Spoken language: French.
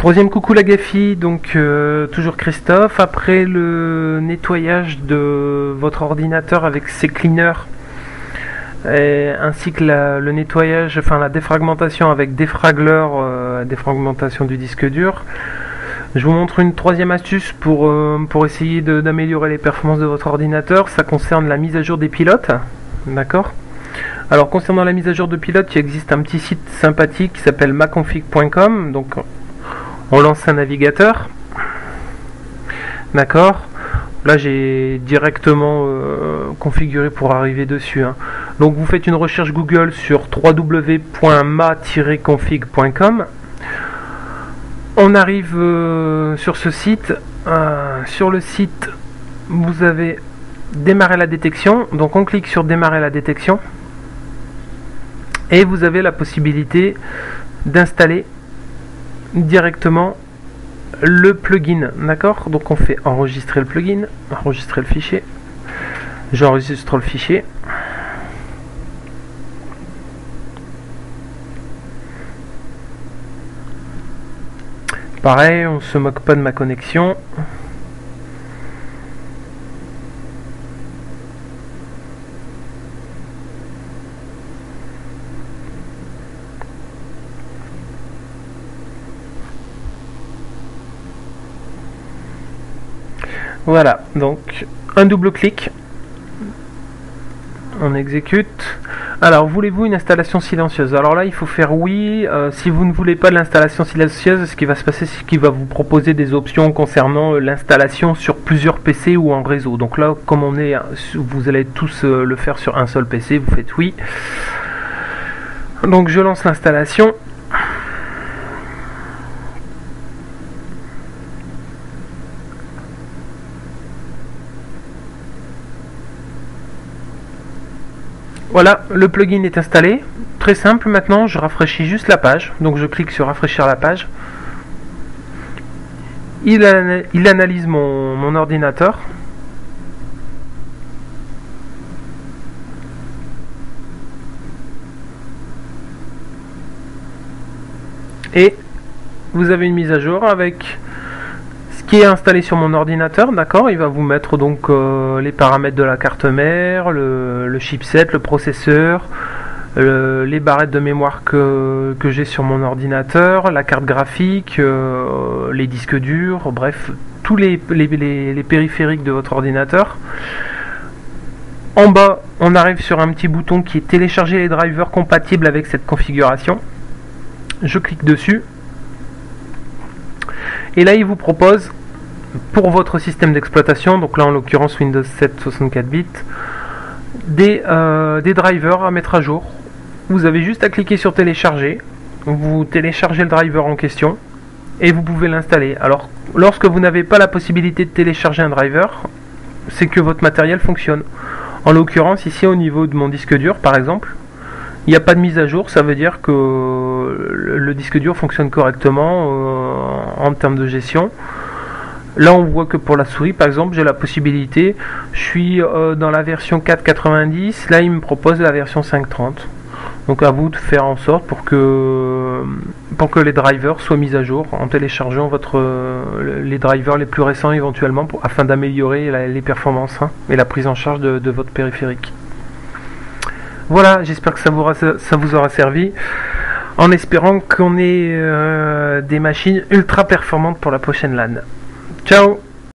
Troisième coucou la GAFI, donc toujours Christophe. Après le nettoyage de votre ordinateur avec ses cleaners, ainsi que le nettoyage, enfin la défragmentation avec défragler, défragmentation du disque dur, je vous montre une troisième astuce pour essayer d'améliorer les performances de votre ordinateur. Ça concerne la mise à jour des pilotes, d'accord? Alors concernant la mise à jour de pilote, il existe un petit site sympathique qui s'appelle maconfig.com. Donc on lance un navigateur, d'accord. Là j'ai directement configuré pour arriver dessus, hein. Donc vous faites une recherche Google sur www.ma-config.com. On arrive sur ce site. Sur le site, vous avez démarrer la détection. Donc on clique sur démarrer la détection et vous avez la possibilité d'installer directement le plugin, d'accord. Donc on fait enregistrer le plugin, enregistrer le fichier. J'enregistre le fichier. Pareil, on se moque pas de ma connexion. Voilà, donc un double clic, on exécute. Alors, voulez-vous une installation silencieuse? Alors là, il faut faire oui. Si vous ne voulez pas de l'installation silencieuse, ce qui va se passer, c'est qu'il va vous proposer des options concernant l'installation sur plusieurs PC ou en réseau. Donc là, comme vous allez tous le faire sur un seul PC, vous faites oui. Donc je lance l'installation. Voilà, le plugin est installé. Très simple, maintenant je rafraîchis juste la page. Donc je clique sur rafraîchir la page. Il analyse mon ordinateur. Et vous avez une mise à jour avec ce qui est installé sur mon ordinateur, d'accord. Il va vous mettre donc les paramètres de la carte mère, le chipset, le processeur, les barrettes de mémoire que j'ai sur mon ordinateur, la carte graphique, les disques durs, bref, tous les périphériques de votre ordinateur. En bas, on arrive sur un petit bouton qui est télécharger les drivers compatibles avec cette configuration. Je clique dessus. Et là, il vous propose, pour votre système d'exploitation, donc là en l'occurrence Windows 7 64 bits, des drivers à mettre à jour. Vous avez juste à cliquer sur télécharger, vous téléchargez le driver en question et vous pouvez l'installer. Alors lorsque vous n'avez pas la possibilité de télécharger un driver, c'est que votre matériel fonctionne. En l'occurrence ici au niveau de mon disque dur par exemple, il n'y a pas de mise à jour, ça veut dire que le disque dur fonctionne correctement en termes de gestion. Là on voit que pour la souris par exemple j'ai la possibilité, je suis dans la version 4.90, là il me propose la version 5.30. Donc à vous de faire en sorte pour que les drivers soient mis à jour en téléchargeant les drivers les plus récents éventuellement afin d'améliorer les performances, hein, et la prise en charge de votre périphérique. Voilà, j'espère que ça vous aura servi, en espérant qu'on ait des machines ultra performantes pour la prochaine LAN. Ciao!